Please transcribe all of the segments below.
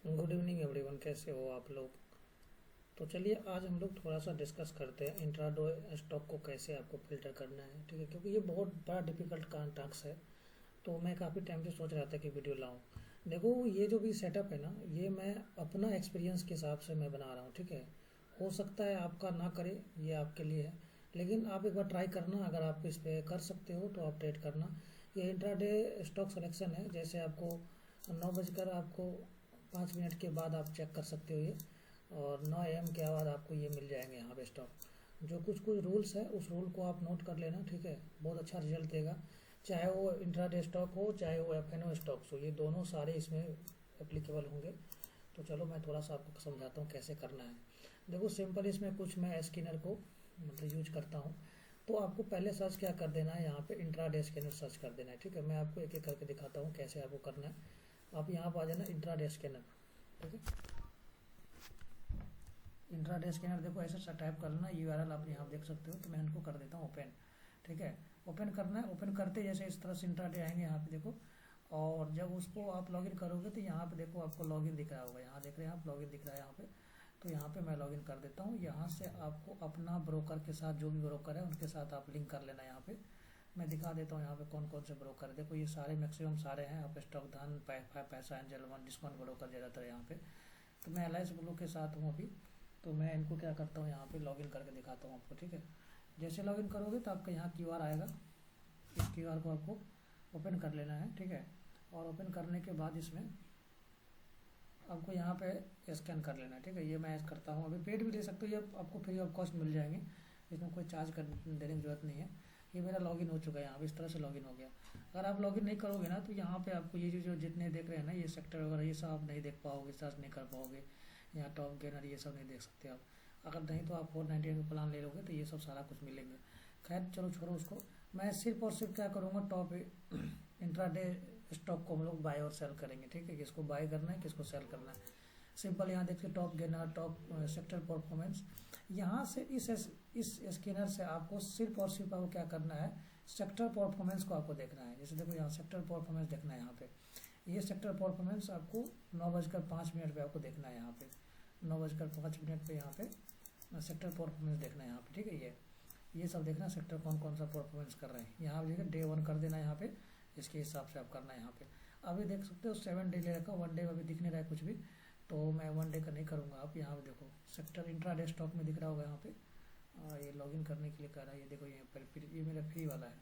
Good evening everyone, कैसे हो आप लोग। तो चलिए आज हम लोग थोड़ा सा डिस्कस करते हैं इंट्राडे स्टॉक को कैसे आपको फिल्टर करना है। ठीक है, क्योंकि ये बहुत बड़ा डिफिकल्ट का टास्क है। तो मैं काफ़ी टाइम से सोच रहा था कि वीडियो लाऊं। देखो, ये जो भी सेटअप है ना, ये मैं अपना एक्सपीरियंस के हिसाब से मैं बना रहा हूँ। ठीक है, हो सकता है आपका ना करे, ये आपके लिए है। लेकिन आप एक बार ट्राई करना, अगर आप इस पे कर सकते हो तो आप ट्रेड करना। ये इंट्राडे स्टॉक सिलेक्शन है। जैसे आपको 9 बजकर आपको 5 मिनट के बाद आप चेक कर सकते हो ये, और 9 AM के बाद आपको ये मिल जाएंगे यहाँ पे स्टॉक। जो कुछ कुछ रूल्स है उस रूल को आप नोट कर लेना। ठीक है, बहुत अच्छा रिजल्ट देगा। चाहे वो इंट्राडे स्टॉक हो, चाहे वो एफएनओ स्टॉक्स हो, ये दोनों सारे इसमें एप्लीकेबल होंगे। तो चलो मैं थोड़ा सा आपको समझाता हूँ कैसे करना है। देखो सिंपल, इसमें कुछ मैं स्कैनर को मतलब यूज करता हूँ। तो आपको पहले सर्च क्या कर देना है, यहाँ पे इंट्राडे स्कैनर सर्च कर देना है। ठीक है, मैं आपको एक एक करके दिखाता हूँ कैसे आपको करना है। आप यहाँ पर आ जाना इंट्राडे स्कैनर। ठीक है, इंट्राडे स्कैनर देखो ऐसे टाइप कर लेना, यूआरएल आप यहाँ देख सकते हो। तो मैं इनको कर देता हूँ ओपन। ठीक है, ओपन करना है। ओपन करते जैसे इस तरह से इंट्राडे आएंगे यहाँ पे देखो। और जब उसको आप लॉगिन करोगे तो यहाँ पे देखो आपको लॉगिन दिख रहा होगा, यहाँ देख रहे हैं आप, लॉगिन दिख रहा है यहाँ पे। तो यहाँ पे मैं लॉगिन कर देता हूँ। यहाँ से आपको अपना ब्रोकर के साथ, जो भी ब्रोकर है उनके साथ आप लिंक कर लेना। यहाँ पे मैं दिखा देता हूँ यहाँ पे कौन कौन से ब्रोकर है। देखो ये सारे मैक्सिमम सारे हैं। आप स्टॉक धन, पैसा एंजल वन, डिस्काउंट ब्रोकर ज़्यादातर यहाँ पे। तो मैं LIC ब्रो के साथ हूँ अभी। तो मैं इनको क्या करता हूँ, यहाँ पे लॉगिन करके दिखाता हूँ आपको। ठीक है, जैसे लॉगिन करोगे तो आपका यहाँ QR आएगा। इस QR को आपको ओपन कर लेना है। ठीक है, और ओपन करने के बाद इसमें आपको यहाँ पे स्कैन कर लेना है। ठीक है, ये मैं करता हूँ। अभी पेड भी ले सकते हो, ये आपको फ्री ऑफ कॉस्ट मिल जाएंगे। इसमें कोई चार्ज देने की जरूरत नहीं है। ये मेरा लॉगिन हो चुका है, यहाँ पे इस तरह से लॉगिन हो गया। अगर आप लॉगिन नहीं करोगे ना तो यहाँ पे आपको ये जो जितने देख रहे हैं ना, ये सेक्टर वगैरह, ये सब आप नहीं देख पाओगे, सर्च नहीं कर पाओगे। यहाँ टॉप गेनर ये सब नहीं देख सकते आप। अगर नहीं तो आप 498 का प्लान ले लोगे तो ये सब सारा कुछ मिलेंगे। खैर चलो छोड़ो उसको। मैं सिर्फ और सिर्फ क्या करूँगा, टॉप इंट्राडे स्टॉक को हम लोग बाय और सेल करेंगे। ठीक है, किसको बाय करना है, किसको सेल करना है। सिंपल यहाँ देखिए, top gainer, top sector performance. यहाँ से इस स्कैनर से आपको सिर्फ और सिर्फ आपको क्या करना है, सेक्टर परफॉर्मेंस को आपको देखना है। जैसे देखो यहाँ सेक्टर परफॉर्मेंस देखना है। यहाँ पे ये सेक्टर परफॉर्मेंस आपको 9 बजकर 5 मिनट पे आपको देखना है। यहाँ पे 9 बजकर 5 मिनट पे यहाँ पे सेक्टर परफॉर्मेंस देखना है यहाँ पे। ठीक है, ये सब देखना सेक्टर कौन कौन सा परफॉर्मेंस कर रहे हैं। यहाँ देखिए डे 1 कर देना है यहाँ पे। इसके हिसाब से आप करना है यहाँ पे। अभी देख सकते हो 7 डे ले रखा, 1 डे अभी दिख नहीं रहा है कुछ भी। तो मैं 1 डे का नहीं करूँगा। आप यहाँ पे देखो सेक्टर इंट्राडे स्टॉक में दिख रहा होगा यहाँ पे। ये लॉगिन करने के लिए कह रहा है। ये देखो यहाँ पर ये मेरा फ्री वाला है।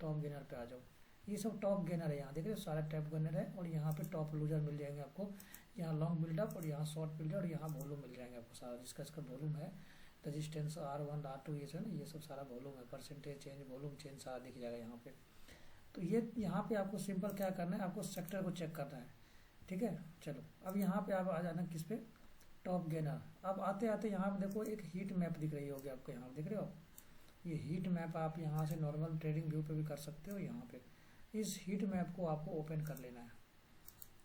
टॉप गेनर पे आ जाओ। ये सब टॉप गेनर है, यहाँ देख रहे हो सारा टॉप गेनर है। और यहाँ पे टॉप लूजर मिल जाएंगे आपको। यहाँ लॉन्ग बिल्डअप और यहाँ शॉर्ट बिल्डर और यहाँ वॉल्यूम मिल जाएंगे आपको सारा, जिसका इसका वॉल्यूम है। रजिस्टेंस R1 R2 ये सब ना, ये सब सारा वॉल्यूम है। परसेंटेज चेंज, वॉल्यूम चेंज सारा दिख जाएगा यहाँ पे। तो ये यहाँ पे आपको सिंपल क्या करना है, आपको सेक्टर को चेक करना है। ठीक है, चलो अब यहाँ पे आप आ जाना किस पे, टॉप गेनर। अब आते आते यहाँ पे देखो एक हीट मैप दिख रही होगी आपको, यहाँ देख रहे हो। ये हीट मैप आप यहाँ से नॉर्मल ट्रेडिंग व्यू पे भी कर सकते हो। यहाँ पे इस हीट मैप को आपको ओपन कर लेना है।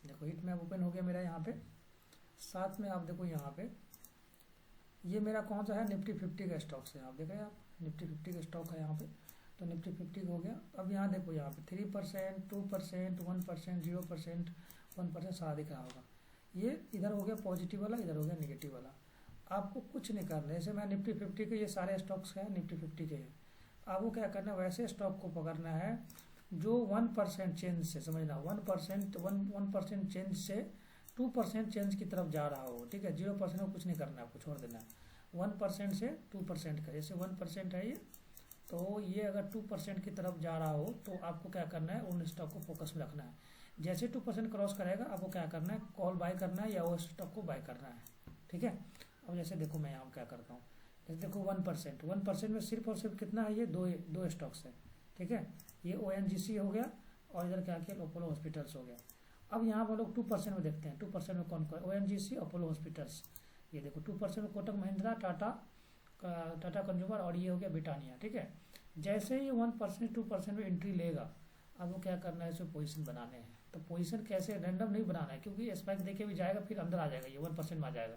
देखो हीट मैप ओपन हो गया मेरा यहाँ पे। साथ में आप देखो यहाँ पे ये मेरा कौन सा है, निफ्टी 50 का स्टॉक्स है। आप देख रहे हैं, आप निफ्टी 50 का स्टॉक है यहाँ पे। तो निफ्टी 50 हो गया। अब यहाँ देखो यहाँ पे 3%, 2%, 1%, 0%, 1% सारा दिख रहा होगा। ये इधर हो गया पॉजिटिव वाला, इधर हो गया निगेटिव वाला। आपको कुछ नहीं करना है। जैसे मैं निफ्टी 50 के, ये सारे स्टॉक्स हैं निफ्टी 50 के हैं। आपको क्या करना है, वैसे स्टॉक को पकड़ना है जो 1% चेंज से, समझना 1% चेंज से 2% चेंज की तरफ जा रहा हो। ठीक है, 0% को कुछ नहीं करना है, आपको छोड़ देना है। 1% से 2% का, जैसे 1% है ये, तो ये अगर 2% की तरफ जा रहा हो तो आपको क्या करना है, उन स्टॉक को फोकस में रखना है। जैसे 2% क्रॉस करेगा आपको क्या करना है, कॉल बाय करना है या वो स्टॉक को बाय करना है। ठीक है, अब जैसे देखो मैं यहाँ क्या करता हूँ। जैसे देखो 1% में सिर्फ और सिर्फ कितना है, ये दो स्टॉक्स है। ठीक है, ये ONGC हो गया और इधर क्या किया, अपोलो हॉस्पिटल्स हो गया। अब यहाँ पर लोग 2% में देखते हैं। 2% में कौन कौन, ONGC, अपोलो हॉस्पिटल्स। ये देखो 2% में कोटक महिंद्रा, टाटा कंज्यूमर और ये हो गया ब्रिटानिया। ठीक है, जैसे ही 1% 2% में एंट्री लेगा, अब वो क्या करना है, इसमें पोजीशन बनाने हैं। तो पोजीशन कैसे, रैंडम नहीं बनाना है, क्योंकि स्पाइक देके भी जाएगा फिर अंदर आ जाएगा, ये 1% में आ जाएगा।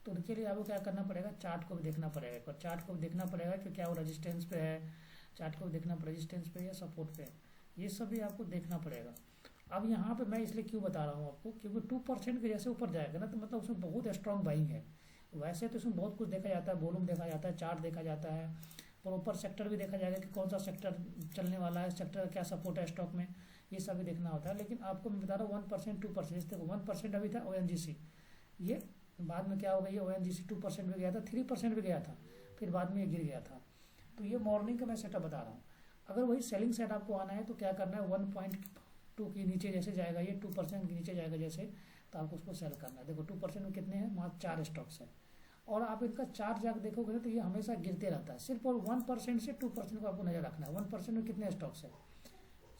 तो उनके लिए आपको क्या करना पड़ेगा, चार्ट को भी देखना पड़ेगा। एक बार चार्ट को भी देखना पड़ेगा कि क्या वो रेजिस्टेंस पे है, चार्ट को भी देखना पड़ेगा रेजिस्टेंस पे या सपोर्ट पे है, ये सब भी आपको देखना पड़ेगा। अब यहाँ पे मैं इसलिए क्यों बता रहा हूँ आपको, क्योंकि 2% के जैसे ऊपर जाएगा ना तो मतलब उसमें बहुत स्ट्रॉन्ग बाइंग है। वैसे तो इसमें बहुत कुछ देखा जाता है, वॉल्यूम देखा जाता है, चार्ट देखा जाता है, प्रॉपर सेक्टर भी देखा जाएगा कि कौन सा सेक्टर चलने वाला है, सेक्टर का क्या सपोर्ट है स्टॉक में, ये सब भी देखना होता है। लेकिन आपको मैं बता रहा हूँ 1% 2%, देखो 1% अभी था ONGC, ये बाद में क्या हो गया, ये ONGC 2% भी गया था, 3% भी गया था, फिर बाद में ये गिर गया था। तो ये मॉर्निंग का मैं सेटअप बता रहा हूँ। अगर वही सेलिंग सेट आपको आना है तो क्या करना है, 1.2 के नीचे जैसे जाएगा, ये 2% के नीचे जाएगा जैसे, तो आपको उसको सेल करना है। देखो 2% में कितने हैं, वहाँ 4 स्टॉक्स हैं, और आप इनका चार्ट जाकर देखोगे ना तो ये हमेशा गिरते रहता है सिर्फ, और 1% से 2% को आपको नजर रखना है। 1% में कितने स्टॉक्स है,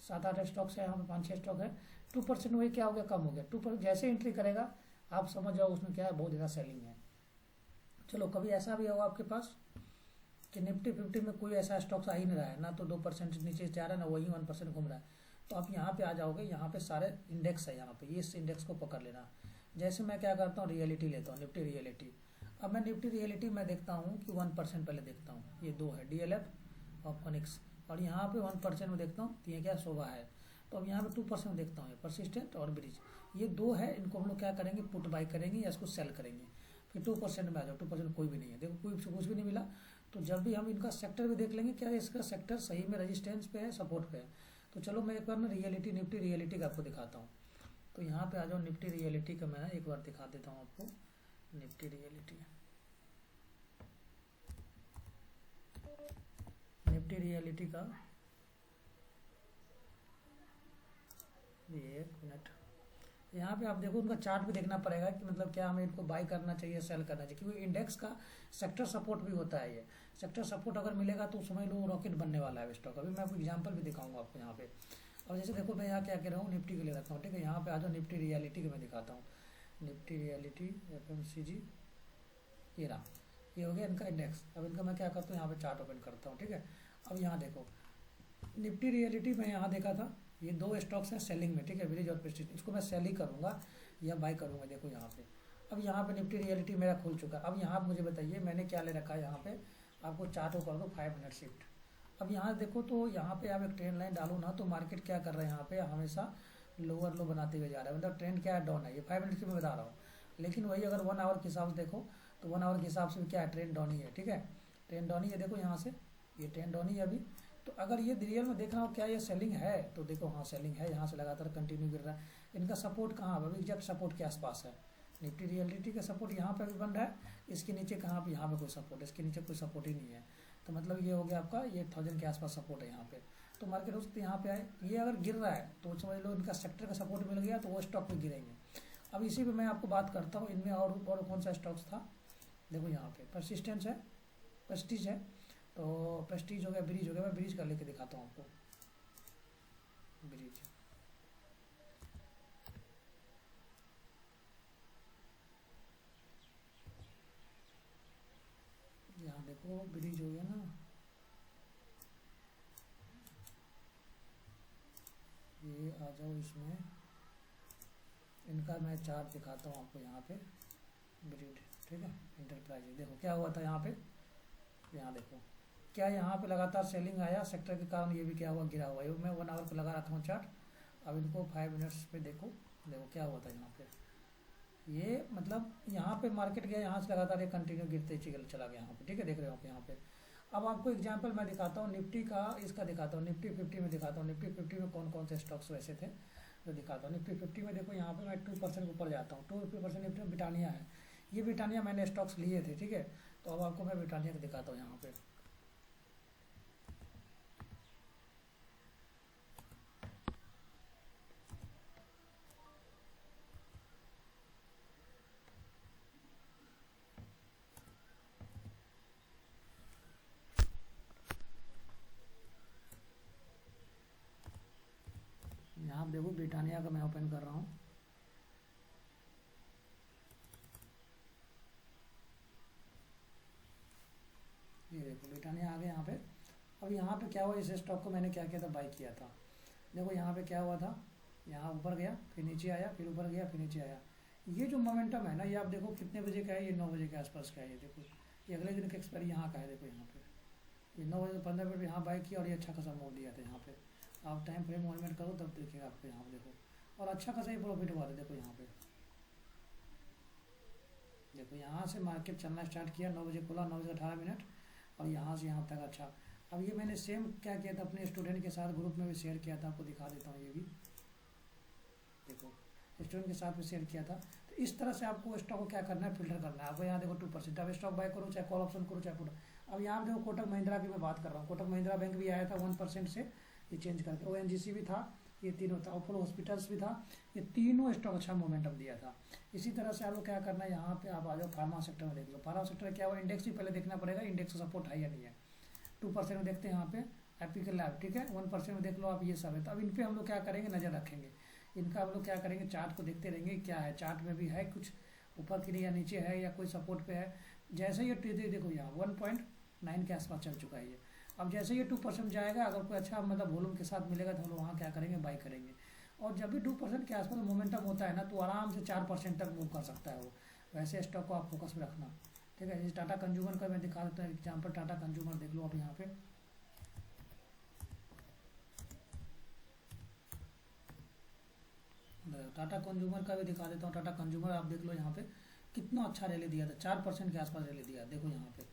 7-8 स्टॉक्स है, यहाँ पे 5-6 स्टॉक है। 2% में क्या हो गया, कम हो गया। 2% जैसे एंट्री करेगा आप समझ जाओ उसमें क्या है, बहुत ज़्यादा सेलिंग है। चलो कभी ऐसा भी होगा आपके पास कि निफ्टी 50 में कोई ऐसा स्टॉक्स आ ही नहीं रहा है, ना तो 2% नीचे जा रहा है, ना वही 1% घूम रहा है, तो आप यहाँ पे आ जाओगे, यहाँ पे सारे इंडेक्स है, यहाँ पे ये इस इंडेक्स को पकड़ लेना। जैसे मैं क्या करता हूँ, रियलिटी लेता हूँ, निफ्टी रियलिटी। अब मैं निफ्टी रियलिटी में देखता हूँ कि 1% पहले देखता हूँ, ये 2 है DLF और फोनिक्स, और यहाँ पे 1% में देखता हूँ तो ये क्या शोभा है। तो अब यहाँ पे 2% में देखता हूँ, ये परसिस्टेंट और ब्रिज, ये 2 है, इनको हम लोग क्या करेंगे, पुट बाई करेंगे या इसको सेल करेंगे। फिर 2% में आ जाओ, 2% कोई भी नहीं है, देखो कोई कुछ भी नहीं मिला। तो जब भी हम इनका सेक्टर भी देख लेंगे, क्या इसका सेक्टर सही में रेजिस्टेंस पे है, सपोर्ट पे है। तो चलो मैं एक बार ना रियलिटी, निफ्टी रियलिटी का आपको दिखाता हूँ। तो यहाँ पे आ जाओ, निफ्टी रियलिटी का मैं एक बार दिखा देता हूँ आपको। निफ्टी रियलिटी, निफ्टी रियलिटी का, ये 1 मिनट, यहाँ पे आप देखो उनका चार्ट भी देखना पड़ेगा कि मतलब क्या हमें इनको बाई करना चाहिए, सेल करना चाहिए, क्योंकि इंडेक्स का सेक्टर सपोर्ट भी होता है। ये सेक्टर सपोर्ट अगर मिलेगा तो समझ लो रॉकेट बनने वाला है स्टॉक। अभी मैं आपको एग्जांपल भी दिखाऊंगा आपको यहाँ पे। और जैसे देखो मैं यहाँ क्या कह रहा हूँ, निफ्टी के लिए रखता हूँ, ठीक है। यहाँ पे आ जाओ, निफ्टी रियलिटी के मैं दिखाता हूँ, निफ्टी रियलिटी FMCG, ये रहा, ये हो गया इनका इंडेक्स। अब इनका मैं क्या करता हूँ, यहाँ पे चार्ट ओपन करता हूँ, ठीक है। अब यहाँ देखो निफ्टी रियलिटी में यहाँ देखा था, ये 2 स्टॉक्स हैं सेलिंग में, ठीक है, ब्रिज और प्रेस्टीज, इसको मैं सेल ही करूँगा या बाई करूँगा। देखो यहाँ पे, अब यहाँ पे निफ्टी रियलिटी मेरा खुल चुका है। अब यहाँ मुझे बताइए मैंने क्या ले रखा है, यहाँ पे आपको चार्ट को कर दो 5 मिनट शिफ्ट। अब यहाँ देखो, तो यहाँ पे आप एक ट्रेंड लाइन डालो ना, तो मार्केट क्या कर रहा है, यहाँ पे हमेशा लोअर लो बनाते हुए जा रहा है, मतलब ट्रेंड क्या है, डाउन है। ये 5 मिनट की मैं बता रहा हूँ, लेकिन वही अगर 1 आवर के हिसाब से देखो तो 1 आवर के हिसाब से क्या है, ट्रेंड डाउन ही है, ठीक है, ट्रेंड डाउन ही है। देखो यहाँ से ये ट्रेंड डाउन ही है अभी। तो अगर ये रियल में देख रहा हो क्या ये सेलिंग है, तो देखो हाँ सेलिंग है, यहाँ से लगातार कंटिन्यू गिर रहा है। इनका सपोर्ट कहाँ है, एग्जैक्ट सपोर्ट के आसपास है। निफ्टी रियलिटी का सपोर्ट यहाँ पे भी बन रहा है, इसके नीचे कहाँ पे, यहाँ पे कोई सपोर्ट, इसके नीचे कोई सपोर्ट ही नहीं है। तो मतलब ये हो गया आपका, ये 1000 के आसपास सपोर्ट है यहाँ पे। तो मार्केट हो सकती है यहाँ पे आए, ये अगर गिर रहा है तो समझ लो इनका सेक्टर का सपोर्ट मिल गया, तो वो स्टॉक पे गिरेंगे। अब इसी पे मैं आपको बात करता हूँ, इनमें और कौन सा स्टॉक्स था। देखो यहाँ पे परसिस्टेंस है, प्रेस्टीज है, तो प्रेस्टीज हो गया, ब्रिज हो गया। मैं ब्रिज का लेके दिखाता हूँ आपको, ब्रिज, यहाँ देखो ब्रिज हो गया ना, ये आ जाओ इसमें, इनका मैं चार्ट दिखाता हूँ आपको यहाँ पे, ब्रिज, ठीक है, इंटरप्राइज। देखो क्या हुआ था यहाँ पे, यहाँ देखो क्या यहाँ पे लगातार सेलिंग आया, सेक्टर के कारण ये भी क्या हुआ, गिरा हुआ है। मैं 1 आवर पे लगा रखा हूँ चार्ट। अब इनको 5 मिनट्स पे देखो, देखो क्या हुआ था यहाँ पे, ये मतलब यहाँ पे मार्केट गया, यहाँ से लगातार ये कंटिन्यू गिरते चला गया यहाँ पे, ठीक है, देख रहे हो आप यहाँ पे। अब आपको एग्जांपल मैं दिखाता हूँ निफ्टी का, इसका दिखाता हूँ, निफ्टी 50 में दिखाता हूँ। निफ्टी 50 में कौन कौन से स्टॉक्स वैसे थे जो दिखाता हूँ। निफ्टी 50 में देखो यहाँ पे मैं 2% ऊपर जाता हूँ, 2% निफ्टी में ब्रिटानिया है। ये ब्रिटानिया मैंने स्टॉक्स लिए थे, ठीक है। तो अब आपको मैं ब्रिटानिया का दिखाता हूँ यहाँ पे। यहाँ आप देखो ब्रिटानिया का मैं ओपन कर रहा हूँ, ये देखो ब्रिटानिया आ गया यहाँ पे। अब यहाँ पे क्या हुआ, इस स्टॉक को मैंने क्या किया था, बाई किया था। देखो यहाँ पे क्या हुआ था, यहाँ ऊपर गया, फिर नीचे आया, फिर ऊपर गया, फिर नीचे आया। ये जो मोमेंटम है ना, ये आप देखो कितने बजे का है, ये 9 बजे के आसपास का है। ये देखो ये अगले दिन का एक्सपायरी यहाँ का है, देखो यहाँ पे ये 9 बजे 15 मिनट यहाँ बाई किया और ये अच्छा खासा मोड़ दिया था यहाँ पे। आप टाइम फ्रेम मूवमेंट करो तब देखिएगा आपको, यहाँ पे देखो और अच्छा खासा ही प्रॉफिट हुआ था। देखो यहाँ पे, देखो यहाँ से मार्केट चलना स्टार्ट किया, 9 बजे खुला, 9 बजे 18 मिनट, और यहाँ से यहाँ तक अच्छा। अब ये मैंने सेम क्या किया था, अपने स्टूडेंट के साथ ग्रुप में भी शेयर किया था, आपको दिखा देता हूँ। ये भी देखो, स्टूडेंट के साथ भी शेयर किया था। तो इस तरह से आपको स्टॉक को क्या करना है, फिल्टर करना है। अब यहाँ देखो 2%, अब स्टॉक बाय करो, चाहे कॉल ऑप्शन करो, चाहे पुट। अब यहाँ देखो कोटक महिंद्रा की मैं बात कर रहा हूँ, कोटक महिंद्रा बैंक भी आया था 1% से, ये चेंज करके। ONGC भी था, ये तीनों था। अपोलो हॉस्पिटल्स भी था, ये तीनों स्टॉक अच्छा मोमेंटम दिया था। इसी तरह से आपको क्या करना है, यहाँ पे आप आ जाओ फार्मा सेक्टर में, देख लो फार्मा सेक्टर क्या हुआ, इंडेक्स भी पहले देखना पड़ेगा, इंडेक्स का सपोर्ट है या नहीं है। 2% में देखते हैं यहाँ पे एपिकल लैब, ठीक है। 1% में देख लो आप, ये सब है। तो अब इन पे हम लोग क्या करेंगे, नजर रखेंगे इनका। हम लोग क्या करेंगे, चार्ट को देखते रहेंगे क्या है, चार्ट में भी है कुछ ऊपर की या नीचे है, या कोई सपोर्ट पे है। जैसे ये देखो यहाँ 1.9 के आसपास चल चुका है ये। अब जैसे ये 2% जाएगा, अगर कोई अच्छा मतलब वॉल्यूम के साथ मिलेगा तो हम लोग वहाँ क्या करेंगे, बाई करेंगे। और जब भी 2% के आसपास मोमेंटम होता है ना, तो आराम से 4% तक मूव कर सकता है वो। वैसे स्टॉक को आप फोकस में रखना, ठीक है। जैसे टाटा कंज्यूमर का मैं दिखा देता हूँ एग्जाम्पल। टाटा कंज्यूमर देख लो आप यहाँ पे, टाटा कंज्यूमर का भी दिखा देता हूँ। टाटा कंज्यूमर आप देख लो यहाँ पे कितना अच्छा रैली दिया था, 4% के आसपास रैली दिया। देखो यहाँ पे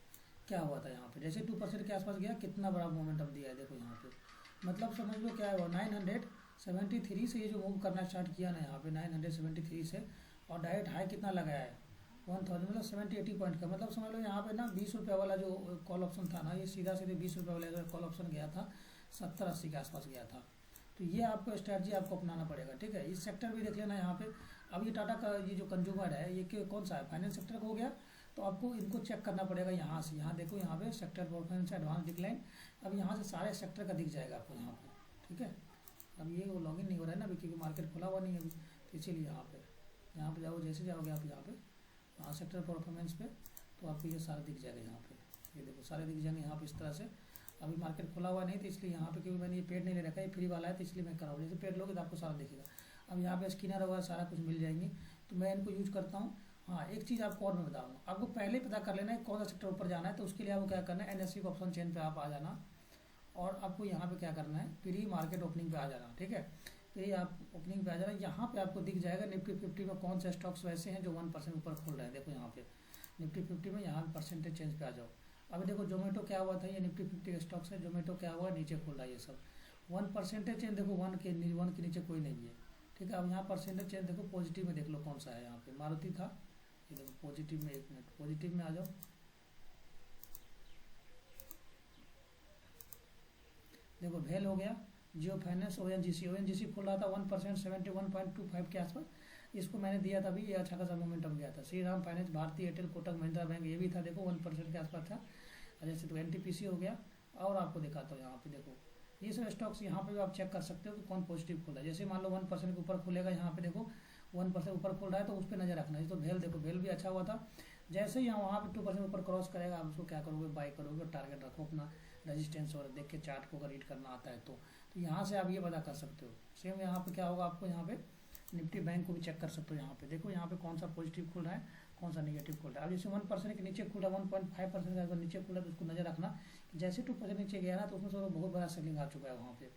क्या हुआ था, यहाँ पे जैसे 2% के आसपास गया, कितना बड़ा मोमेंटम दिया है। देखो यहाँ पे मतलब समझ लो क्या है, 973 से ये जो मूव करना स्टार्ट किया ना यहाँ पे 973 से, और डायरेक्ट हाई कितना लगाया है 1000, मतलब 70-80 पॉइंट का। मतलब समझ लो यहाँ पे ना 20 रुपये वाला जो कॉल ऑप्शन था ना, ये सीधा सीधे 20 रुपये वाला कॉल ऑप्शन गया था, 70-80 के आसपास गया था। तो ये आपको स्ट्रैटेजी आपको अपनाना पड़ेगा, ठीक है। इस सेक्टर भी देख लेना यहाँ पे। अब ये टाटा का ये जो कंज्यूमर है, ये कौन सा है, फाइनेंस सेक्टर का हो गया। तो आपको इनको चेक करना पड़ेगा यहाँ से। यहाँ देखो, यहाँ पे सेक्टर परफॉर्मेंस एडवांस डिक्लाइन। अब यहाँ से सारे सेक्टर का दिख जाएगा आपको यहाँ पे, ठीक है। अब ये वो लॉगिन नहीं हो रहा है ना अभी, क्योंकि मार्केट खुला हुआ नहीं है अभी, तो इसीलिए यहाँ पे जाओ, जैसे जाओगे आप यहाँ सेक्टर परफॉर्मेंस पे, तो आपको ये सारा दिख जाएगा यहाँ पे। ये देखो सारे दिख जाएंगे यहाँ पे इस तरह से। अभी मार्केट खुला हुआ नहीं, तो इसलिए यहाँ पे, क्योंकि मैंने ये पेड नहीं ले रखा है, ये फ्री वाला है, तो इसलिए मैं कराऊँ। जैसे पेड लोगे तो आपको सारा दिखेगा। अब यहाँ पे स्किनर वगैरह सारा कुछ मिल जाएंगे, तो मैं इनको यूज करता हूँ। हाँ, एक चीज़ आपको और मैं बता दूँ, आपको पहले पता कर लेना है कौन सा सेक्टर ऊपर जाना है। तो उसके लिए आपको क्या करना है, NSE के ऑप्शन चेन पे आप आ जाना, और आपको यहाँ पे क्या करना है, प्री मार्केट ओपनिंग पे आ जाना, ठीक है। प्री आप ओपनिंग पे आ जाना, यहाँ पे आपको दिख जाएगा निफ्टी 50 में कौन से स्टॉक्स वैसे हैं जो 1% ऊपर खोल रहे हैं। देखो यहाँ पे निफ्टी 50 में, यहाँ परसेंटेज चेंज पे आ जाओ। अभी देखो जोमेटो क्या हुआ था, ये निफ्टी 50 के स्टॉक्स है। जोमेटो क्या हुआ, नीचे खोल रहा है ये सब, 1% चेंज। देखो 1 के नीचे कोई नहीं है, ठीक है। अब यहाँ परसेंटेज चेंज देखो, पॉजिटिव में देख लो कौन सा है। यहाँ पे मारुति था, ये देखो पॉजिटिव में, 1 मिनट पॉजिटिव में आ जाओ। देखो भेल हो गया, जियो फाइनेंस, ONGC खोल रहा था 1%, 71.25 के आसपास। इसको मैंने दिया था अभी, ये अच्छा खासा मोमेंटम गया था। Shriram finance, Bharti Airtel, Kotak Mahindra bank, ये भी था देखो 1% के आसपास था। जैसे तो NTPC हो गया। और आपको दिखाता हूँ यहाँ पे, देखो ये सब स्टॉक्स यहाँ पे भी आप चेक कर सकते हो कि कौन पॉजिटिव खुला है। जैसे मान लो 1% के ऊपर खुलेगा, यहाँ पे देखो 1% ऊपर खुल रहा है, तो उस पर नजर रखना है। तो भेल देखो, भेल भी अच्छा हुआ था। जैसे ही यहाँ वहाँ पे 2% ऊपर क्रॉस करेगा, आप उसको क्या करोगे, बाई करोगे। टारगेट रखो अपना, रेजिस्टेंस और देख के चार्ट को अगर रीड करना आता है तो यहाँ से आप ये पता कर सकते हो। सेम यहाँ पे क्या होगा, आपको यहाँ पे निफ्टी बैंक को भी चेक कर सकते हो। यहाँ पे देखो, यहाँ पे कौन सा पॉजिटिव खुल रहा है, कौन सा नेगेटिव खुल रहा है। अब जैसे 1% के नीचे खुल रहा है, 1.5% का अगर नीचे खुला, तो उसको नजर रखना कि जैसे 2% नीचे गया ना, तो उसमें तो बहुत बड़ा सेलिंग आ चुका है वहाँ पे।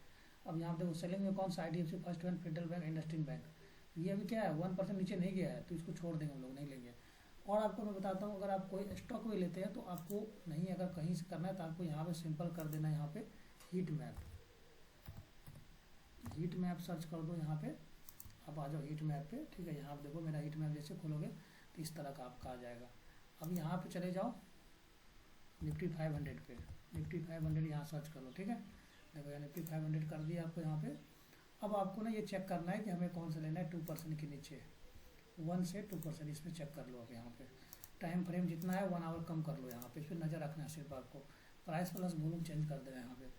अब यहाँ पे देखो सेलिंग में कौन सा, IDFC first bank, federal bank, industrial bank. ये अभी क्या है, 1% नीचे नहीं गया है, तो इसको छोड़ देंगे हम लोग, नहीं लेंगे। और आपको मैं बताता हूँ, अगर आप कोई स्टॉक भी लेते हैं तो आपको नहीं, अगर कहीं से करना है तो आपको यहाँ पे सिंपल कर देना है, यहाँ पे हीट मैप सर्च कर दो। यहाँ पे आप आ जाओ हीट मैप पे, ठीक है। यहाँ पे देखो मेरा हीट मैप जैसे खोलोगे तो इस तरह का आपका आ जाएगा। अब यहाँ पे चले जाओ निफ्टी 500 पे, निफ्टी 500 यहाँ सर्च करो, ठीक है। देखो यहाँ निफ्टी 500 कर दिया आपको यहाँ पे। अब आपको ना ये चेक करना है कि हमें कौन सा लेना है, 2% के नीचे, 1 से 2%, इसमें चेक कर लो। अब यहाँ पे टाइम फ्रेम जितना है 1 आवर कम कर लो। यहाँ पे इस पर नज़र रखना है सिर्फ आपको। प्राइस प्लस वॉल्यूम चेंज कर देना है यहाँ पे।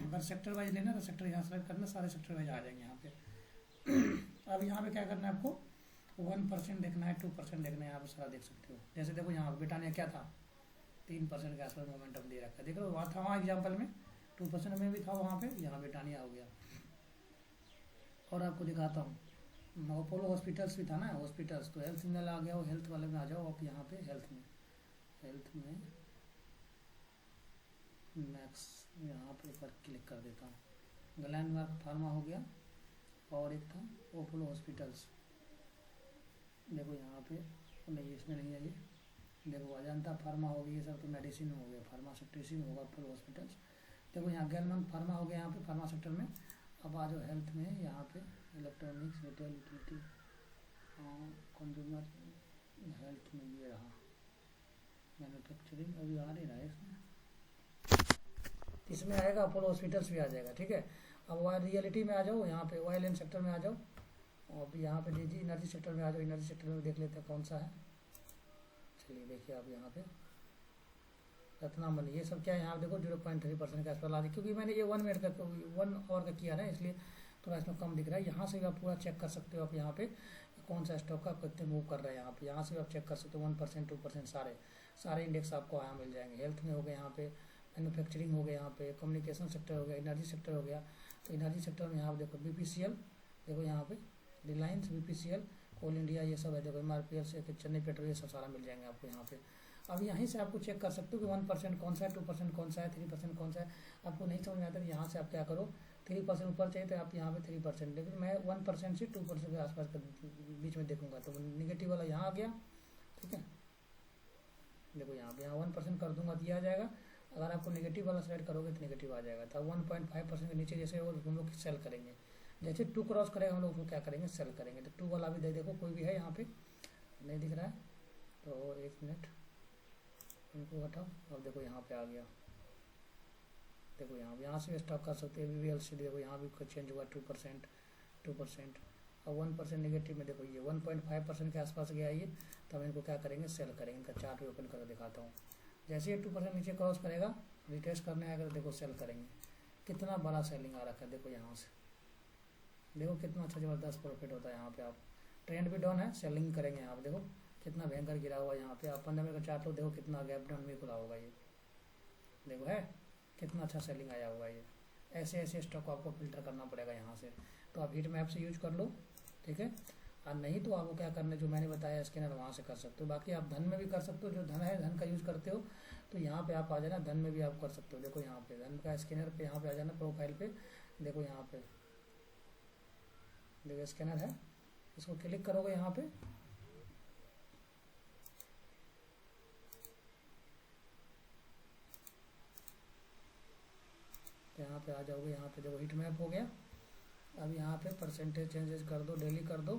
अगर सेक्टर वाइज लेना तो सेक्टर यहाँ सेलेक्ट करना, सारे सेक्टर वाइज आ जाएंगे यहाँ पे। अब यहाँ पे क्या करना है आपको, 1% देखना है, 2% देखना है, यहाँ पे सारा देख सकते हो। जैसे देखो यहाँ ब्रिटानिया क्या था, 3% के आसपास मोमेंटम दे रखा है, देख लो वहाँ था, वहाँ एग्जाम्पल में 2% में भी था वहाँ पे, यहाँ ब्रिटानिया हो गया। और आपको दिखाता हूँ, अपोलो हॉस्पिटल्स भी था ना, हॉस्पिटल्स, तो हेल्थ सिग्नल आ गया, वो हेल्थ वाले में आ जाओ आप। यहाँ पे हेल्थ में मैक्स, यहाँ पे ऊपर क्लिक कर देता हूँ। ग्लैंडमार्क फार्मा हो गया, और एक था अपोलो हॉस्पिटल्स, देखो यहाँ पे नहीं, इसमें नहीं है ये। देखो अजंता फार्मा हो गई, ये सब तो मेडिसिन में हो गया, फार्मा सेक्टर में होगा अपोलो हॉस्पिटल्स। देखो यहाँ गैलमन फार्मा हो गया यहाँ पे फार्मा सेक्टर में। अब आ जाओ हेल्थ में, यहाँ पे electronics, retail, utility, consumer health में ये रहा, मैन्युफैक्चरिंग अभी आ नहीं रहा है इसमें, इसमें आएगा अपोलो हॉस्पिटल्स भी आ जाएगा, ठीक है। अब वायर रियलिटी में आ जाओ, यहाँ पे ऑयल एंड सेक्टर में आ जाओ, और यहाँ पे लीजिए एनर्जी सेक्टर में आ जाओ। एनर्जी सेक्टर में देख लेते हैं कौन सा है। चलिए देखिए आप यहाँ पे रत्नामनी, ये सब क्या है यहाँ देखो 0.3% के आसपास ला दी, क्योंकि मैंने ये 1 मिनट का 1 आवर का किया है, इसलिए थोड़ा इसमें कम दिख रहा है। यहाँ से भी आप पूरा चेक कर सकते हो आप यहाँ पे कौन सा स्टॉक का कितने मूव कर रहे हैं यहाँ से भी आप चेक कर सकते हो। 1%, 2% सारे इंडेक्स आपको यहाँ मिल जाएंगे। हेल्थ में हो गए यहाँ पे, मैन्युफैक्चरिंग हो गया यहाँ पे, कम्युनिकेशन सेक्टर हो गया, एनर्जी सेक्टर हो गया। तो एनर्जी सेक्टर में यहाँ देखो BPCL, देखो यहाँ पे रिलायंस, BPCL, कोल इंडिया, ये सब है। देखो MRPL से चेन्नई पेट्रोल, ये सब सारा मिल जाएंगे आपको यहाँ पे। अब यहीं से आपको चेक कर सकते हो कि 1% कौन सा है, 2% कौन सा है, 3% कौन सा है। आपको नहीं समझ में आता तो यहाँ से आप क्या करो, 3% ऊपर चाहिए तो आप यहाँ पे 3%, लेकिन मैं 1% से 2% के आसपास के बीच में देखूंगा, तो निगेटिव वाला यहाँ आ गया, ठीक है। देखो यहाँ 1% कर दूंगा तो ये आ जाएगा। अगर आपको नेगेटिव वाला सेलेक्ट करोगे तो नेगेटिव आ जाएगा। तो 1.5% के नीचे जैसे हम लोग सेल करेंगे, जैसे 2 क्रॉस करेगा हम लोग उसको क्या करेंगे, सेल करेंगे। तो 2 वाला भी देखो कोई भी है यहाँ पे नहीं दिख रहा है, तो 1 मिनट इनको हटाओ। अब देखो यहाँ पे आ गया, देखो यहाँ से स्टॉप कर सकते हैं। BBL से देखो यहाँ भी चेंज हुआ 2%। और 1% नेगेटिव में देखो ये 1.5% के आसपास गया ये, तो हम इनको क्या करेंगे, सेल करेंगे। इनका चार्ट भी ओपन करके दिखाता हूँ। जैसे ये 2% नीचे क्रॉस करेगा, रिटेस्ट करने आएगा, देखो सेल करेंगे। कितना बड़ा सेलिंग आ रखा है देखो यहाँ से, देखो कितना अच्छा ज़बरदस्त प्रॉफिट होता है यहाँ पे। आप ट्रेंड भी डाउन है, सेलिंग करेंगे यहाँ पे, देखो कितना भयंकर गिरा हुआ है यहाँ पे। आप 15 मिनट का चार्ट लो, देखो कितना गैप डाउन में खुला होगा ये, देखो है कितना अच्छा सेलिंग आया होगा ये। ऐसे स्टॉक को आपको फिल्टर करना पड़ेगा यहाँ से। तो आप हीट मैप से यूज कर लो, ठीक है। और नहीं तो आपको क्या करना है, जो मैंने बताया स्कैनर वहाँ से कर सकते हो। बाकी आप धन में भी कर सकते हो, जो धन है धन का यूज़ करते हो तो यहाँ पे आप आ जाना, धन में भी आप कर सकते हो। देखो यहाँ पे धन का स्कैनर पे यहाँ पे आ जाना, प्रोफाइल पे देखो यहाँ पे देखो स्कैनर है, इसको क्लिक करोगे यहाँ पे, तो यहाँ पे आ जाओगे। यहाँ पे देखो हीट मैप हो गया। अब यहाँ पे परसेंटेज चेंजेस कर दो, डेली कर दो।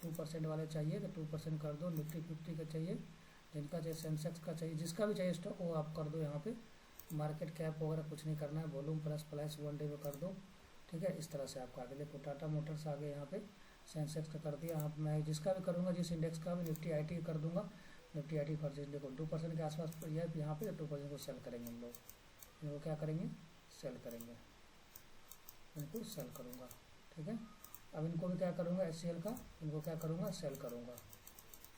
2% वाले चाहिए तो 2% कर दो। निफ्टी 50 का चाहिए, जिनका चाहिए सेंसेक्स का चाहिए, जिसका भी चाहिए स्टॉक वो आप कर दो यहाँ पे। मार्केट कैप वगैरह कुछ नहीं करना है, वॉल्यूम प्लस 1 डे में कर दो, ठीक है। इस तरह से आपका आगे देखो टाटा मोटर्स आ गए यहाँ पे, सेंसेक्स का कर दिया। आप मैं जिसका भी करूँगा, जिस इंडेक्स का भी, निफ्टी IT कर दूंगा। निफ्टी IT परचेज देखो 2% के आसपास यहाँ पे 2% को सेल करेंगे हम लोग। इनको क्या करेंगे, सेल करेंगे, इनको सेल करूँगा, ठीक है। अब इनको भी क्या करूँगा, HCL का, इनको क्या करूँगा, सेल करूँगा,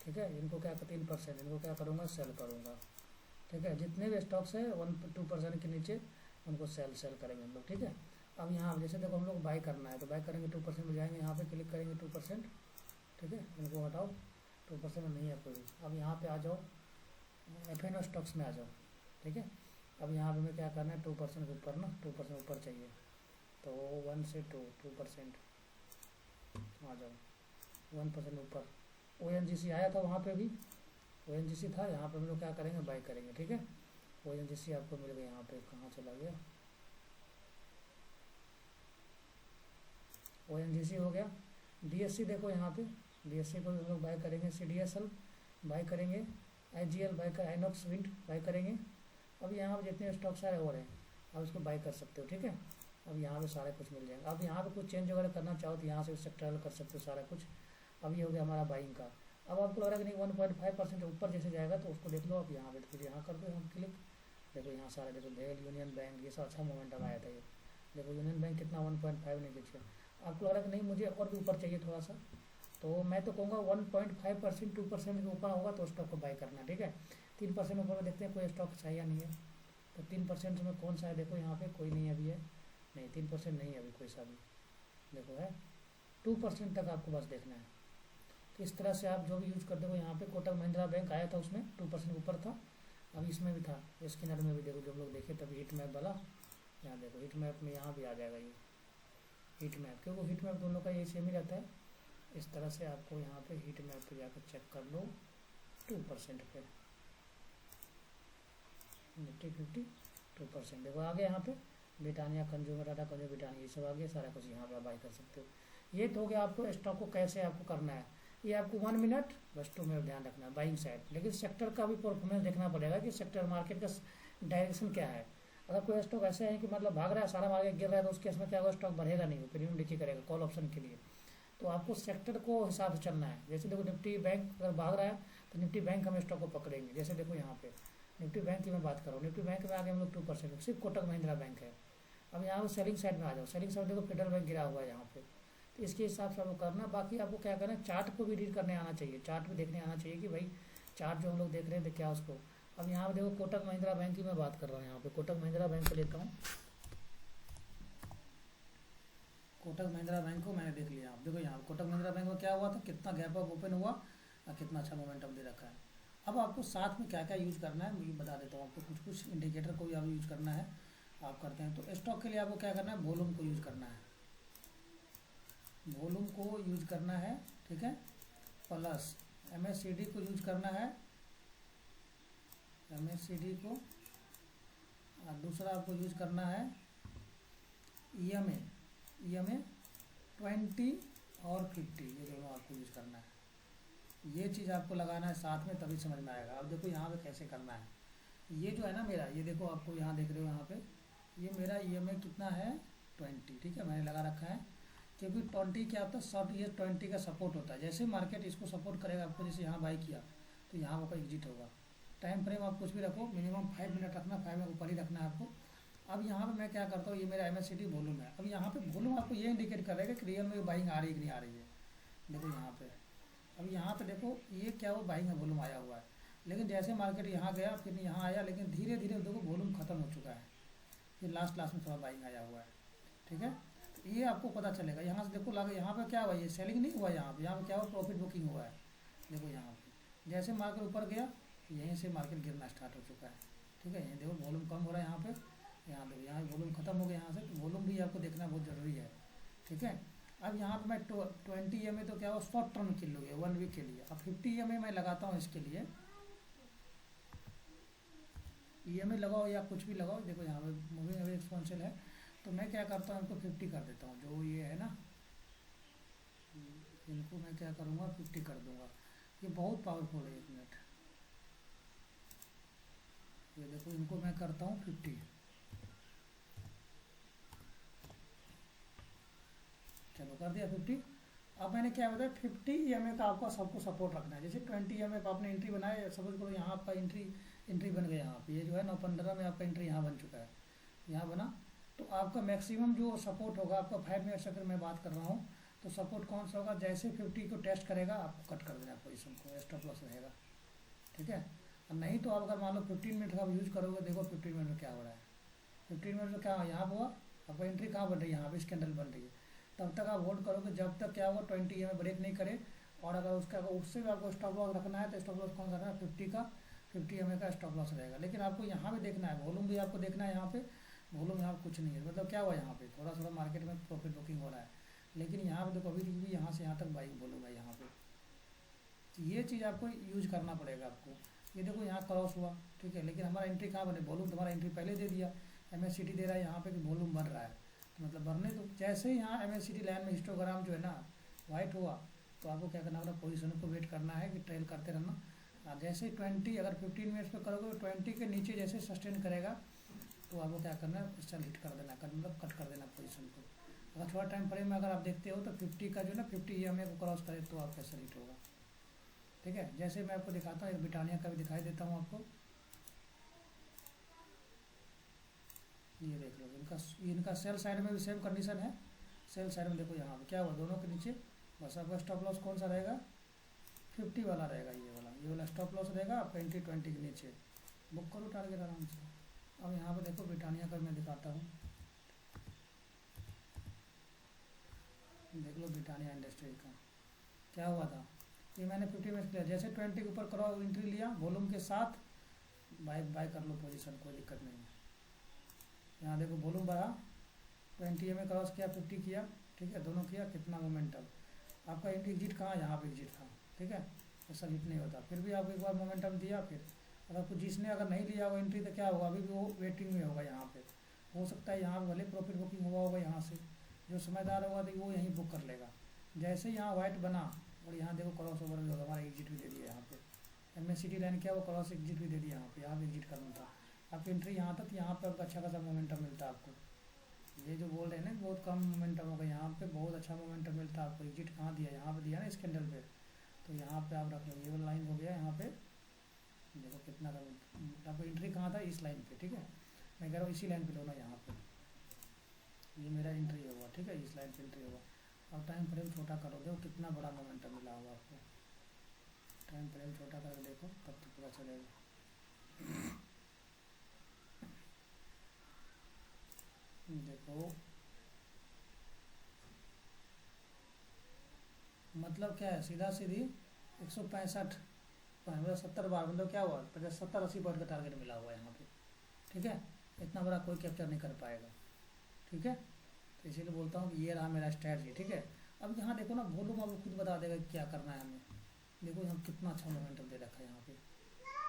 ठीक है। इनको क्या 3%, इनको क्या करूँगा, सेल करूँगा, ठीक है। जितने भी स्टॉक्स है 1-2% के नीचे उनको सेल करेंगे हम लोग, ठीक है। अब यहाँ जैसे देखो हम लोग बाई करना है तो बाई करेंगे 2% में जाएंगे, यहाँ पे क्लिक करेंगे 2%, ठीक है। इनको हटाओ, 2% में नहीं है कोई। अब यहाँ पे आ जाओ, FNO स्टॉक्स में आ जाओ, ठीक है। अब यहाँ पे हमें क्या करना है, 2% के ऊपर ना, 2% ऊपर चाहिए, तो 1 से 2% आ जाओ, 1% ऊपर। ONGC आया था, वहाँ पे भी ONGC था, यहाँ पे हम लोग क्या करेंगे, बाई करेंगे, ठीक है। ONGC आपको मिल गया, यहाँ पे कहाँ चला गया, ONGC हो गया। DSC देखो यहाँ पे, DSC को भी हम लोग बाई करेंगे। CDSL बाई करेंगे, IGL बाई कर, आइनॉक्स विंड बाई करेंगे। अब यहाँ पे जितने स्टॉक सारे हो रहे हैं आप उसको बाई कर सकते हो, ठीक है। अब यहाँ पे सारे कुछ मिल जाएंगे। अब यहाँ पे कुछ चेंज वगैरह करना चाहो तो यहाँ से सेक्टरल कर सकते हो सारा कुछ। अब ये हो गया हमारा बाइंग का। अब आपको लग रहा है कि नहीं 1.5% ऊपर जैसे जाएगा तो उसको देख लो आप यहाँ पे, तो फिर यहाँ कर दो हम क्लिक। देखो यहाँ सारे देखो भेल, यूनियन बैंक, ये सब अच्छा मोमेंटम आया था ये। देखो यूनियन बैंक कितना 1.5 नहीं पीछे। आपको लग रहा है कि नहीं मुझे और भी ऊपर चाहिए थोड़ा सा, तो मैं तो कहूँगा 1.5%, 2% के ऊपर होगा तो स्टॉक को बाई करना, ठीक है। 3% ऊपर में देखते हैं कोई स्टॉक चाहिए या नहीं है, तो 3% में कौन सा है, देखो यहाँ पे कोई नहीं अभी है, नहीं 3% नहीं है अभी कोई सा भी, देखो है 2% तक आपको बस देखना है। तो इस तरह से आप जो भी यूज कर देखो। यहाँ पे कोटक महिंद्रा बैंक आया था, उसमें 2% ऊपर था। अब इसमें भी था, स्कैनर में भी देखो, जो हम लोग देखे तभी हीट मैप वाला, यहाँ देखो हीट मैप में यहाँ भी आ जाएगा ये, हीट मैप, क्योंकि हीट मैप दोनों का ये सेम ही रहता है। इस तरह से आपको यहाँ पे हीट मैप पे जाकर चेक कर लो 2% पे, निफ्टी 50 2%। देखो आगे यहाँ पे Britannia, consumer data, consumer Britannia, ये सब आगे सारा कुछ यहाँ पे आप बाई कर सकते हो। ये तो हो गया आपको स्टॉक को कैसे आपको करना है। ये आपको 1 मिनट बस 2 मिनट ध्यान रखना है बाइंग साइड, लेकिन सेक्टर का भी परफॉर्मेंस देखना पड़ेगा कि सेक्टर मार्केट का डायरेक्शन क्या है। अगर कोई स्टॉक ऐसे है कि मतलब भाग रहा है, सारा मार्केट गिर रहा है, तो उसके इसमें क्या होगा, स्टॉक बढ़ेगा नहीं, प्रीमियम डिके करेगा कॉल ऑप्शन के लिए। तो आपको सेक्टर को हिसाब से चलना है। जैसे देखो निफ्टी बैंक अगर भाग रहा है तो निफ्टी बैंक हम स्टॉक को पकड़ेंगे। जैसे देखो यहाँ पे निफ्टी बैंक की मैं बात करूँ, निफ्टी बैंक में आगे हम लोग 2%, सिर्फ कोटक महिंद्रा बैंक है। अब यहाँ पे सेलिंग साइड में आ जाओ, सेलिंग साइड देखो फेडरल बैंक गिरा हुआ है यहाँ पे, तो इसके हिसाब से आपको करना। बाकी आपको क्या करना है, चार्ट को भी रीड करने आना चाहिए, चार्ट भी देखने आना चाहिए कि भाई चार्ट जो हम लोग देख रहे हैं तो क्या उसको। अब यहाँ पे देखो कोटक महिंद्रा बैंक की मैं बात कर रहा हूँ, यहाँ पे कोटक महिंद्रा बैंक को लेता हूँ। कोटक महिंद्रा बैंक को मैंने देख लिया। आप देखो यहाँ कोटक महिंद्रा बैंक में क्या हुआ था, कितना गैप अप ओपन हुआ और कितना अच्छा मोमेंटम दे रखा है। अब आपको साथ में क्या क्या यूज़ करना है मुझे बता देता हूँ आपको। कुछ कुछ इंडिकेटर को भी आप यूज़ करना है, आप करते हैं। तो स्टॉक के लिए आपको क्या करना है, वॉल्यूम को यूज़ करना है, वॉल्यूम को यूज़ करना है, ठीक है। प्लस MACD को यूज़ करना है, MACD को। और दूसरा आपको यूज़ करना है EMA 20 और 50, ये दोनों आपको यूज़ करना है। ये चीज़ आपको लगाना है साथ में, तभी समझ में आएगा। अब देखो यहाँ पे कैसे करना है। ये जो है ना मेरा, ये देखो आपको यहाँ देख रहे हो यहाँ पे, ये मेरा EMA कितना है 20, ठीक है, मैंने लगा रखा है। क्योंकि 20 क्या होता है, शॉर्ट, ये 20 का सपोर्ट होता है। जैसे मार्केट इसको सपोर्ट करेगा आपको, जैसे यहाँ बाई किया तो यहाँ आपका एग्जिट होगा। टाइम फ्रेम आप कुछ भी रखो, मिनिमम 5 मिनट रखना, 5 मिनट ऊपर ही रखना है आपको। अब यहाँ पे मैं क्या करता हूँ, ये मेरा MACD वॉल्यूम है। अब यहाँ पे वॉल्यूम आपको ये इंडिकेट करेगा कि रियल में बाइंग आ रही है कि नहीं आ रही है। देखो यहाँ पे, अब यहाँ पे देखो ये क्या वो बाइंग का वॉल्यूम आया हुआ है, लेकिन जैसे मार्केट यहाँ गया फिर यहाँ आया, लेकिन धीरे धीरे देखो वॉल्यूम खत्म हो चुका है, फिर लास्ट में थोड़ा बाइंग आया हुआ है, ठीक है। तो ये आपको पता चलेगा। यहाँ से देखो लगा, यहाँ पे क्या हुआ, ये सेलिंग नहीं हुआ, यहाँ पे क्या हुआ, प्रॉफिट बुकिंग हुआ है। देखो यहाँ पे जैसे मार्केट ऊपर गया, यहीं से मार्केट गिरना स्टार्ट हो चुका है, ठीक है। यहीं देखो वॉल्यूम कम हो रहा है यहाँ पे, यहाँ देखो यहाँ वॉल्यूम खत्म हो गया यहाँ से। तो वॉल्यूम भी आपको देखना बहुत ज़रूरी है, ठीक है। अब यहाँ पे मैं 20 EMA तो क्या हुआ, शॉर्ट टर्म के लिए 1 वीक के लिए। अब 50 EMA मैं लगाता हूँ इसके लिए, EMA लगाओ या कुछ भी लगाओ। देखो यहाँ पे मूविंग एवरेज एक्सपोनेंशियल है, तो मैं क्या करता हूँ, इनको 50 कर देता हूँ। जो ये है ना, इनको मैं क्या करूँगा, 50 कर दूँगा। ये बहुत पावरफुल है। 1 मिनट, ये देखो इनको मैं करता हूँ 50, चलो कर दिया 50। अब मैंने क्या बताया, 50 EMA का आपको सबको सपोर्ट रखना है। जैसे 20 EMA का आपने एंट्री बनाया, सपोज करो यहाँ आपका एंट्री बन गया, यहाँ पे ये जो है 9:15 में आपका एंट्री यहाँ बन चुका है, यहाँ बना। तो आपका मैक्सिमम जो सपोर्ट होगा आपका 5 मिनट से, अगर मैं बात कर रहा हूँ तो सपोर्ट कौन सा होगा, जैसे 50 को टेस्ट करेगा आपको कट कर देना पोजीशन को, स्टॉप लॉस रहेगा, ठीक है। और नहीं तो आप अगर मान लो 15 मिनट का यूज़ करोगे, देखो 15 मिनट में क्या हो रहा है। 15 मिनट में क्या यहाँ हुआ, आपका एंट्री कहाँ बन रही है, यहाँ पे कैंडल बन रही है। तब तक आप होल्ड करोगे जब तक क्या होगा, 20 EMA ब्रेक नहीं करे। और अगर उससे भी आपको स्टॉप लॉस रखना है तो स्टॉप लॉस कौन सा रखना है, 50 EMA का स्टॉप लॉस रहेगा। लेकिन आपको यहाँ पे देखना है, वॉल्यूम भी आपको देखना है। यहाँ पे वॉल्यूम यहाँ पे कुछ नहीं है, मतलब क्या हुआ, यहाँ पे थोड़ा थोड़ा मार्केट में प्रॉफिट बुकिंग हो रहा है, लेकिन यहाँ पे देखो अभी भी यहाँ से यहाँ तक बाइंग वॉल्यूम है यहाँ पे। तो ये चीज़ आपको यूज करना पड़ेगा आपको। ये देखो यहाँ क्रॉस हुआ, ठीक है, लेकिन हमारा एंट्री कहाँ बने, वॉल्यूम तुम्हारा एंट्री पहले दे दिया, MACD दे रहा है यहाँ पे कि वॉल्यूम बढ़ रहा है, तो मतलब बढ़ने दो। जैसे ही यहाँ MACD लाइन में हिस्टोग्राम जो है ना वाइट हुआ, तो आपको क्या करना होगा, पोजीशन को वेट करना है कि ट्रेल करते रहना। और जैसे 20 अगर 15 मिनट्स पे करोगे, 20 के नीचे जैसे सस्टेन करेगा तो आपको क्या करना है, सेल हिट कर देना, मतलब कट कर देना पोजीशन को। अगर थोड़ा टाइम फ्रेम में अगर आप देखते हो तो 50 का जो ना 50 EMA को क्रॉस करे तो आपका सेल हिट होगा, ठीक है। जैसे मैं आपको दिखाता हूँ, एक ब्रिटानिया का भी दिखाई देता हूँ आपको। ये देख लो, इनका सेल साइड में भी सेम कंडीशन है। सेल साइड में देखो यहाँ पे क्या हुआ, दोनों के नीचे। बस आपका स्टॉप लॉस कौन सा रहेगा, 50 वाला रहेगा, ये वाला स्टॉप लॉस रहेगा आपका 20 के नीचे। बुक करो टारगेट आराम से। अब यहाँ पे देखो ब्रिटानिया का मैं दिखाता हूँ, देख लो ब्रिटानिया इंडस्ट्रीज का क्या हुआ था। ये मैंने 50 मिनट लिया, जैसे 20 के ऊपर करो एंट्री लिया, वॉल्यूम के साथ बाय कर लो पोजीशन, कोई दिक्कत नहीं है। यहाँ देखो वॉल्यूम बढ़ा, 20 EMA क्रॉस किया, 50 किया, ठीक है, दोनों किया, कितना मोमेंटम, आपका एग्जिट कहाँ, यहाँ पे एग्जिट था, ठीक है, तो सबमिट नहीं होता। फिर भी आप एक बार मोमेंटम दिया, फिर अगर कुछ जिसने अगर नहीं लिया वो एंट्री तो क्या होगा, अभी भी वो वेटिंग में होगा यहाँ पे। हो सकता है यहाँ भले प्रॉफिट बुकिंग हुआ होगा यहाँ से, जो समझदार होगा तो वो यहीं बुक कर लेगा। जैसे ही यहाँ वाइट बना और यहाँ देखो क्रॉस ओवर भी होगा, हमारा एग्जिट भी दे दिया यहाँ पे, MACD लाइन क्या वो क्रॉस एग्जिट भी दे दिया यहाँ पे, यहाँ भी एग्जिट करना था आपकी एंट्री यहाँ तक, यहाँ पे आपका अच्छा खासा मोमेंटम मिलता है आपको। ये जो बोल रहे हैं ना बहुत कम मोमेंटम होगा, यहाँ पे बहुत अच्छा मोमेंटम मिलता है आपको। एग्जिट कहाँ दिया, यहाँ पे दिया ना इस कैंडल पे, तो यहाँ पे आप रख लो, ये वाला लाइन हो गया यहाँ पे, देखो कितना का आपको एंट्री कहाँ था, इस लाइन पे, ठीक है, मैं कह रहा हूँ इसी लाइन पे लो ना, यहाँ पे ये मेरा एंट्री होगा, ठीक है, इस लाइन पे एंट्री होगा। अब टाइम फ्रेम छोटा करो, देखो कितना बड़ा मोमेंटम मिला होगा आपको, टाइम फ्रेम छोटा करके देखो तब तो पता चलेगा। देखो मतलब क्या है, सीधा सीधी 165 मतलब 70 बार, मतलब क्या हुआ, 70-80 पॉइंट का टारगेट मिला हुआ है यहाँ पे, ठीक है, इतना बड़ा कोई कैप्चर नहीं कर पाएगा, ठीक है। तो इसीलिए बोलता हूँ कि ये रहा मेरा स्ट्रैटेजी, ठीक है। अब यहाँ देखो ना वॉल्यूम आपको खुद बता देगा क्या करना है हमें। देखो यहाँ कितना अच्छा मोमेंटम दे रखा है यहाँ पे,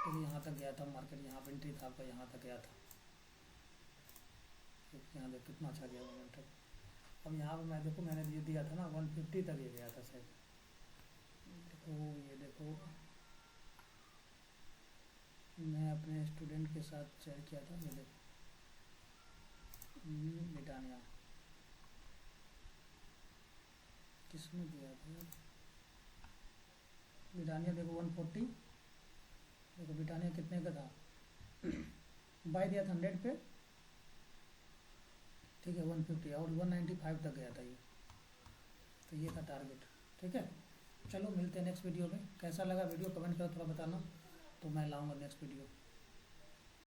क्योंकि यहाँ तक गया था मार्केट, यहाँ पे एंट्री था आपका, यहाँ तक गया था, यहाँ देखो कितना अच्छा गया मोमेंटम। अब यहाँ पे मैं देखो मैंने ये दिया था ना 150 तक ये गया था शायद, देखो ये देखो मैं अपने स्टूडेंट के साथ शेयर किया था, ये देखो ब्रिटानिया किसने दिया था यार, ब्रिटानिया देखो 140, देखो ब्रिटानिया कितने का था बाय दिया था 100 पे, ठीक है, 150 और 195 तक गया था ये, तो ये था टारगेट, ठीक है। चलो मिलते हैं नेक्स्ट वीडियो में, कैसा लगा वीडियो कमेंट करो थोड़ा बताना, तो मैं लाऊंगा नेक्स्ट वीडियो।